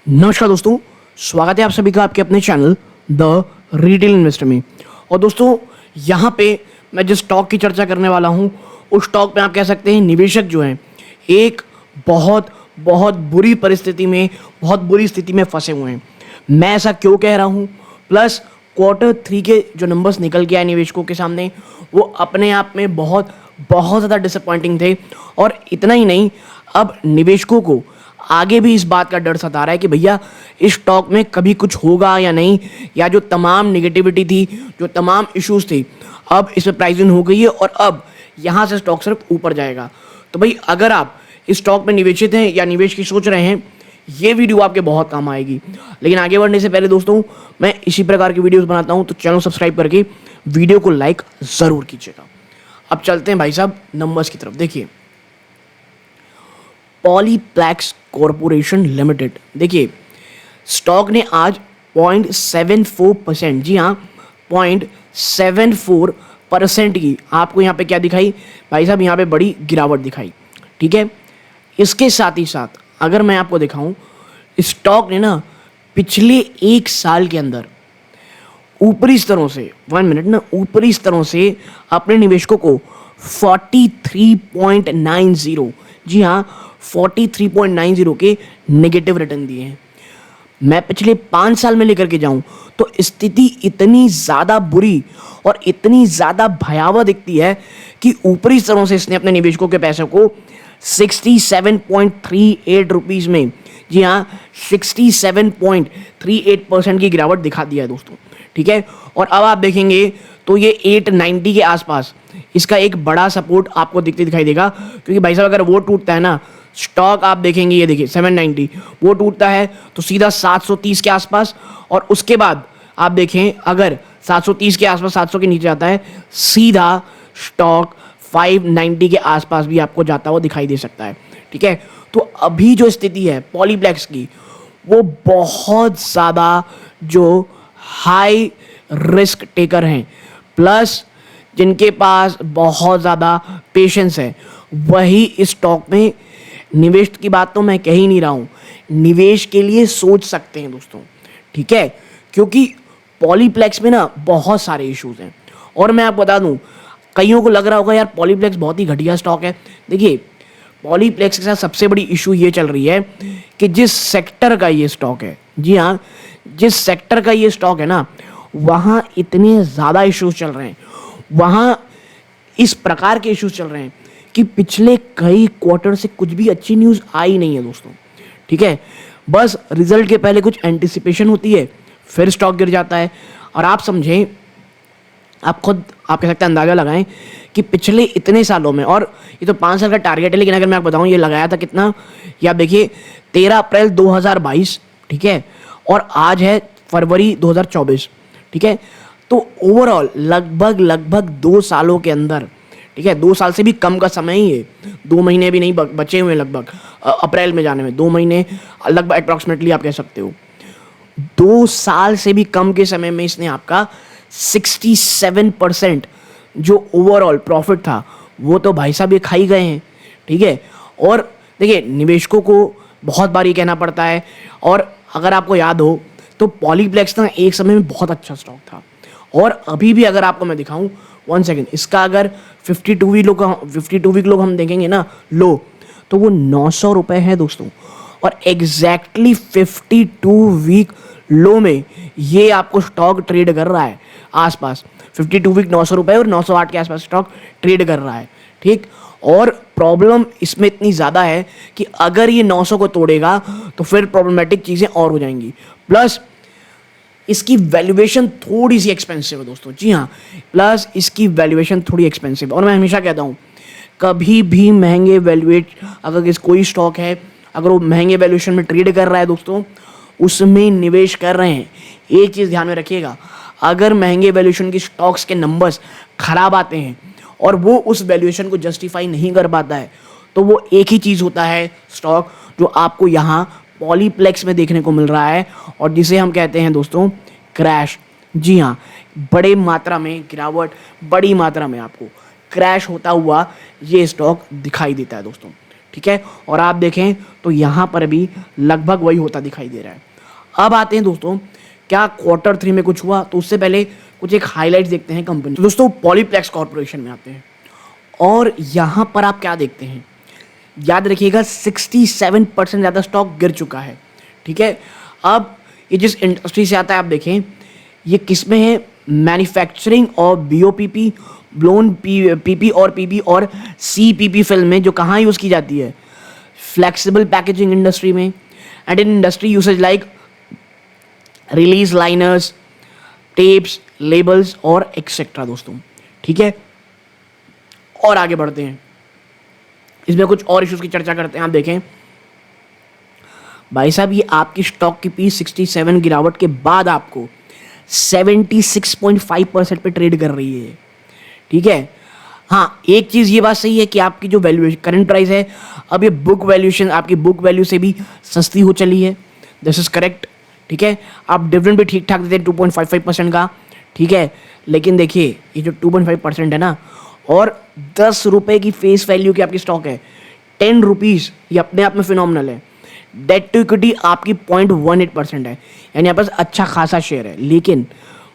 नमस्कार दोस्तों, स्वागत है आप सभी का आपके अपने चैनल द रिटेल इन्वेस्टर में। और दोस्तों, यहाँ पे मैं जिस स्टॉक की चर्चा करने वाला हूँ उस स्टॉक में आप कह सकते हैं निवेशक जो हैं एक बहुत बहुत बुरी परिस्थिति में, बहुत बुरी स्थिति में फंसे हुए हैं। मैं ऐसा क्यों कह रहा हूँ, प्लस Q3 के जो नंबर्स निकल के आए निवेशकों के सामने वो अपने आप में बहुत बहुत ज़्यादा डिसअपॉइंटिंग थे। और इतना ही नहीं, अब निवेशकों को आगे भी इस बात का डर सता रहा है कि भैया इस स्टॉक में कभी कुछ होगा या नहीं, या जो तमाम निगेटिविटी थी, जो तमाम इश्यूज थी, अब इस पर प्राइसिंग हो गई है और अब यहाँ से स्टॉक सिर्फ ऊपर जाएगा। तो भाई अगर आप इस स्टॉक में निवेशित हैं या निवेश की सोच रहे हैं, ये वीडियो आपके बहुत काम आएगी। लेकिन आगे बढ़ने से पहले दोस्तों, मैं इसी प्रकार की वीडियोस बनाता हूँ, तो चैनल सब्सक्राइब करके वीडियो को लाइक ज़रूर कीजिएगा। अब चलते हैं भाई साहब नंबर्स की तरफ। देखिए, पॉलीप्लेक्स कॉरपोरेशन लिमिटेड, देखिए स्टॉक ने आज 0.74%, जी हाँ 0.74% की आपको यहाँ पे क्या दिखाई भाई साहब, यहाँ पे बड़ी गिरावट दिखाई। ठीक है, इसके साथ ही साथ अगर मैं आपको दिखाऊं, स्टॉक ने ना पिछले एक साल के अंदर ऊपरी स्तरों से, 1 मिनट ना, ऊपरी स्तरों से अपने निवेशकों को 43.90, जी हाँ 43.90 के नेगेटिव रिटर्न दिए हैं। मैं पिछले 5 साल में लेकर के जाऊं तो स्थिति इतनी ज़्यादा बुरी और इतनी ज़्यादा भयावह दिखती है कि ऊपरी स्तरों से इसने अपने निवेशकों के पैसे को 67.38 रुपीज़ में, जी हाँ 67.38% की गिरावट दिखा दिया है दोस्तों। ठीक है, और अब आप देखेंगे तो ये 890 के आसपास इसका एक बड़ा सपोर्ट आपको दिखाई देगा, क्योंकि भाई साहब अगर वो टूटता है ना, स्टॉक आप देखेंगे, ये देखिए 790 वो टूटता है तो सीधा 730 के आसपास, और उसके बाद आप देखें अगर 730 के आसपास, 700 के नीचे जाता है, सीधा स्टॉक 590 के आसपास भी आपको जाता हुआ दिखाई दे सकता है। ठीक है, तो अभी जो स्थिति है पॉलीप्लेक्स की, वो बहुत ज़्यादा जो हाई रिस्क टेकर हैं, प्लस जिनके पास बहुत ज़्यादा पेशेंस है, वही इस स्टॉक में निवेश की बात तो मैं कह ही नहीं रहा हूँ, निवेश के लिए सोच सकते हैं दोस्तों। ठीक है, क्योंकि पॉलीप्लेक्स में ना बहुत सारे इश्यूज हैं। और मैं आपको बता दूं, कईयों को लग रहा होगा यार पॉलीप्लेक्स बहुत ही घटिया स्टॉक है। देखिए, पॉलीप्लेक्स के साथ सबसे बड़ी इशू ये चल रही है कि जिस सेक्टर का ये स्टॉक है, जी हाँ जिस सेक्टर का ये स्टॉक है ना, वहाँ इतने ज़्यादा इश्यूज चल रहे हैं, वहाँ इस प्रकार के इश्यूज चल रहे हैं कि पिछले कई क्वार्टर से कुछ भी अच्छी न्यूज़ आई नहीं है दोस्तों। ठीक है, बस रिजल्ट के पहले कुछ एंटिसिपेशन होती है, फिर स्टॉक गिर जाता है। और आप समझें, आप खुद आप कह सकते हैं अंदाज़ा लगाएं कि पिछले इतने सालों में, और ये तो 5 साल का टारगेट है, लेकिन अगर मैं आपको बताऊं ये लगाया था कितना, या आप देखिए 13 अप्रैल 2022, ठीक है, और आज है फरवरी 2024। ठीक है, तो ओवरऑल लगभग 2 सालों के अंदर, ठीक है 2 साल से भी कम का समय ही है, 2 महीने भी नहीं बचे हुए लगभग, अप्रैल में जाने में 2 महीने लगभग अप्रॉक्सीमेटली आप कह सकते हो। 2 साल से भी कम के समय में इसने आपका 67% जो ओवरऑल प्रॉफिट था वो तो भाई साहब ये खाई गए हैं। ठीक है, और देखिए निवेशकों को बहुत बार ये कहना पड़ता है, और अगर आपको याद हो तो पॉलीप्लेक्स ना एक समय में बहुत अच्छा स्टॉक था, और अभी भी अगर आपको मैं दिखाऊं, 1 सेकेंड, इसका अगर 52 वीक लोग हम देखेंगे ना लो, तो वो 900 रुपये है दोस्तों। और एग्जैक्टली 52 वीक लो में ये आपको स्टॉक ट्रेड कर रहा है आसपास 52 वीक 900 रुपये और 908 के आसपास स्टॉक ट्रेड कर रहा है। ठीक, और प्रॉब्लम इसमें इतनी ज़्यादा है कि अगर ये 900 को तोड़ेगा तो फिर प्रॉब्लमेटिक चीज़ें और हो जाएंगी। प्लस इसकी वैल्यूएशन थोड़ी सी एक्सपेंसिव है दोस्तों, जी हाँ, प्लस इसकी वैल्यूएशन थोड़ी एक्सपेंसिव है। और मैं हमेशा कहता हूँ, कभी भी महंगे वैल्यूएट अगर कोई स्टॉक है, अगर वो महंगे वैल्यूएशन में ट्रेड कर रहा है दोस्तों, उसमें निवेश कर रहे हैं, एक चीज़ ध्यान में रखिएगा, अगर महंगे वैल्यूएशन की स्टॉक्स के नंबर्स खराब आते हैं और वो उस वैल्यूएशन को जस्टिफाई नहीं कर पाता है, तो वो एक ही चीज़ होता है स्टॉक जो आपको यहाँ पॉलीप्लेक्स में देखने को मिल रहा है, और जिसे हम कहते हैं दोस्तों क्रैश। जी हाँ, बड़े मात्रा में गिरावट, बड़ी मात्रा में आपको क्रैश होता हुआ ये स्टॉक दिखाई देता है दोस्तों। ठीक है। और आप देखें तो यहाँ पर भी लगभग वही होता दिखाई दे रहा है। अब आते हैं दोस्तों क्या क्वार्टर 3 में कुछ हुआ, तो उससे पहले कुछ एक हाईलाइट्स देखते हैं कंपनी। तो दोस्तों पॉलीप्लेक्स कॉर्पोरेशन में आते हैं और यहाँ पर आप क्या देखते हैं, याद रखिएगा 67% ज़्यादा स्टॉक गिर चुका है, ठीक है। अब ये जिस इंडस्ट्री से आता है आप देखें ये किस में है, मैन्युफैक्चरिंग और BOPP ब्लोन PP और PP और CPP फिल्म में, जो कहाँ यूज़ की जाती है, फ्लेक्सिबल पैकेजिंग इंडस्ट्री में and in industry usage like release liners, tapes, labels और एक्सेट्रा दोस्तों, ठीक है। और आगे बढ़ते हैं, इसमें कुछ और इश्यूज की चर्चा करते हैं। आप देखें भाई साहब ये आपकी स्टॉक की P67 गिरावट के बाद आपको 76.5% पे ट्रेड कर रही है, ठीक है। हाँ एक चीज़ ये बात सही है कि आपकी जो वैल्यूएशन करंट प्राइस है अब ये बुक वैल्यूएशन आपकी बुक वैल्यू से भी सस्ती हो चली है, दिस इज करेक्ट, ठीक है। आप डिविडेंड भी ठीक ठाक देते हैं 2.55% का, ठीक है। लेकिन देखिए ये जो 2.5% है ना, और 10 रुपये की फेस वैल्यू की आपकी स्टॉक है, 10 रुपीज़, ये अपने आप में फिनोमिनल है। डेट टू इक्विटी आपकी 0.18% है, यानी यहाँ पर अच्छा खासा शेयर है। लेकिन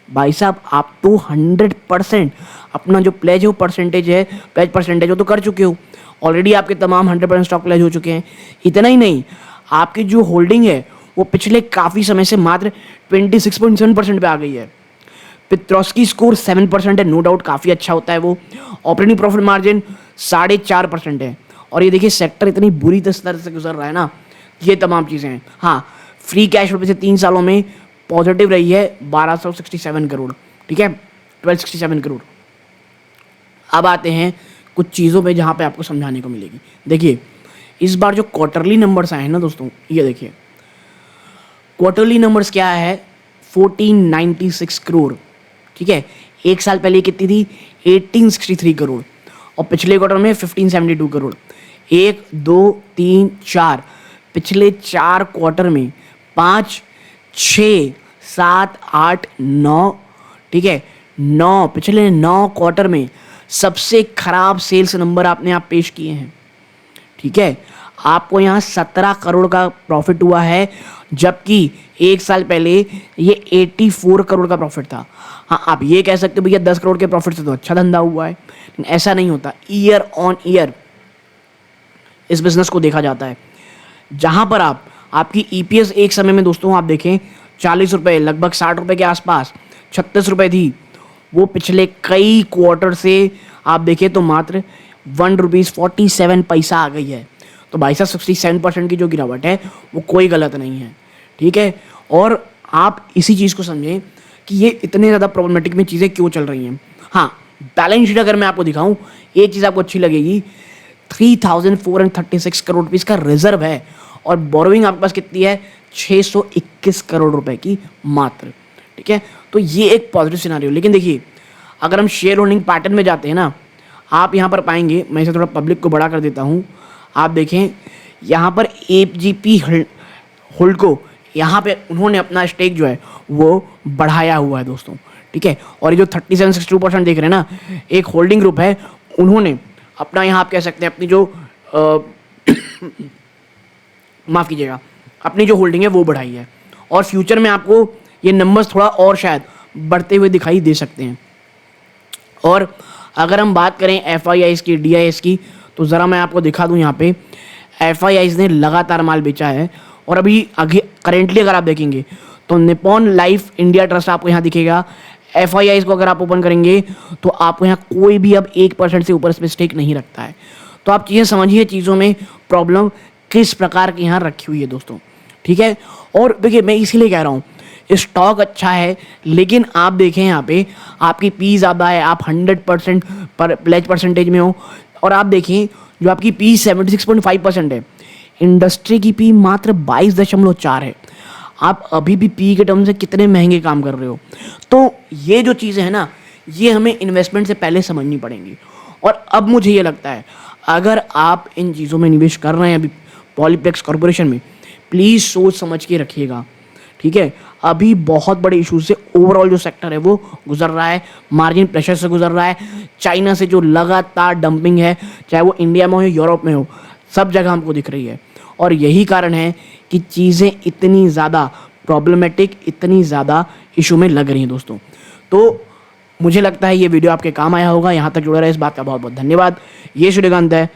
भाई साहब आप तो 100% अपना जो प्लेज है वो प्लेज परसेंटेज वो तो कर चुके हो ऑलरेडी, आपके तमाम 100% स्टॉक प्लेज हो चुके हैं। इतना ही नहीं, आपकी जो होल्डिंग है वो पिछले काफ़ी समय से मात्र 26.7% पे आ गई है। पित्रोस्की स्कोर 7% है, नो डाउट काफ़ी अच्छा होता है वो। ऑपरेटिंग प्रॉफिट मार्जिन 4.5% है। और ये देखिए सेक्टर इतनी बुरी तरह से गुजर रहा है ना, ये तमाम चीज़ें हैं। हाँ फ्री कैश फ्लो पिछले 3 सालों में पॉजिटिव रही है 1267 करोड़, ठीक है, 1267 करोड़। अब आते हैं कुछ चीज़ों पे जहाँ पे आपको समझाने को मिलेगी। देखिए इस बार जो क्वार्टरली नंबर्स आए हैं ना दोस्तों, ये देखिए क्वार्टरली नंबर्स क्या है, 1496 करोड़, ठीक है। एक साल पहले कितनी थी, 1863 करोड़, और पिछले क्वार्टर में 1572 करोड़। 1 2 3 4 पिछले 4 क्वार्टर में 5 6 7 8 9, ठीक है, 9 पिछले 9 क्वार्टर में सबसे खराब सेल्स नंबर आपने आप पेश किए हैं, ठीक है। आपको यहाँ 17 करोड़ का प्रॉफिट हुआ है, जबकि एक साल पहले ये 84 करोड़ का प्रॉफिट था। हाँ आप ये कह सकते हो भैया 10 करोड़ के प्रॉफिट से तो अच्छा धंधा हुआ है, लेकिन ऐसा नहीं होता। ईयर ऑन ईयर इस बिजनेस को देखा जाता है, जहाँ पर आपकी EPS एक समय में दोस्तों आप देखें 40 रुपये, लगभग 60 रुपये के आसपास, 36 रुपये थी, वो पिछले कई क्वार्टर से आप देखें तो मात्र 1 रुपीज़ 47 पैसा आ गई है। तो भाई साहब 67% की जो गिरावट है वो कोई गलत नहीं है, ठीक है। और आप इसी चीज़ को समझें कि ये इतने ज़्यादा प्रॉब्लमेटिक में चीज़ें क्यों चल रही हैं। हाँ बैलेंस शीट अगर मैं आपको दिखाऊं, एक चीज़ आपको अच्छी लगेगी, 3436 करोड़ रुपीज़ का रिजर्व है, और बोरोइंग आपके पास कितनी है, 621 करोड़ रुपए की मात्र, ठीक है। तो ये एक पॉजिटिव सिनारियो। लेकिन देखिए अगर हम शेयर होल्डिंग पैटर्न में जाते हैं ना, आप यहाँ पर पाएंगे, मैं इसे थोड़ा पब्लिक को बड़ा कर देता हूँ, आप देखें यहाँ पर AGP होल्डको, यहाँ पे उन्होंने अपना स्टेक जो है वो बढ़ाया हुआ है दोस्तों, ठीक है। और ये जो 3762% देख रहे हैं ना, एक होल्डिंग ग्रुप है, उन्होंने अपना यहाँ आप कह सकते हैं अपनी जो माफ़ कीजिएगा, अपनी जो होल्डिंग है वो बढ़ाई है, और फ्यूचर में आपको ये नंबर्स थोड़ा और शायद बढ़ते हुए दिखाई दे सकते हैं। और अगर हम बात करें FIIs की, DIS की, तो ज़रा मैं आपको दिखा दूं, यहाँ पे FIIs ने लगातार माल बेचा है। और अभी आगे करेंटली अगर आप देखेंगे तो निप्पॉन लाइफ इंडिया ट्रस्ट आपको यहाँ दिखेगा। FIIs को अगर आप ओपन करेंगे तो आपको यहाँ कोई भी अब 1% से ऊपर इसमें स्टेक नहीं रखता है। तो आप चीज़ें समझिए, चीज़ों में प्रॉब्लम किस प्रकार की यहाँ रखी हुई है दोस्तों, ठीक है। और देखिए मैं इसीलिए कह रहा हूँ स्टॉक अच्छा है, लेकिन आप देखें यहाँ पे आपकी P ज़्यादा है, आप 100% पर प्लेज परसेंटेज में हो, और आप देखें जो आपकी P 76.5% है, इंडस्ट्री की P मात्र 22.4 है। आप अभी भी P के टर्म से कितने महंगे काम कर रहे हो। तो ये जो चीज़ें हैं ना, ये हमें इन्वेस्टमेंट से पहले समझनी पड़ेंगी। और अब मुझे ये लगता है अगर आप इन चीज़ों में निवेश कर रहे हैं अभी पॉलीप्लेक्स कॉर्पोरेशन में, प्लीज़ सोच समझ के रखिएगा, ठीक है। अभी बहुत बड़े इशू से ओवरऑल जो सेक्टर है वो गुजर रहा है, मार्जिन प्रेशर से गुजर रहा है, चाइना से जो लगातार डंपिंग है, चाहे वो इंडिया में हो या यूरोप में हो, सब जगह हमको दिख रही है। और यही कारण है कि चीज़ें इतनी ज़्यादा प्रॉब्लमेटिक, इतनी ज़्यादा इशू में लग रही हैं दोस्तों। तो मुझे लगता है ये वीडियो आपके काम आया होगा। यहाँ तक जुड़ा रहे, इस बात का बहुत बहुत धन्यवाद। ये सूर्यकांत है।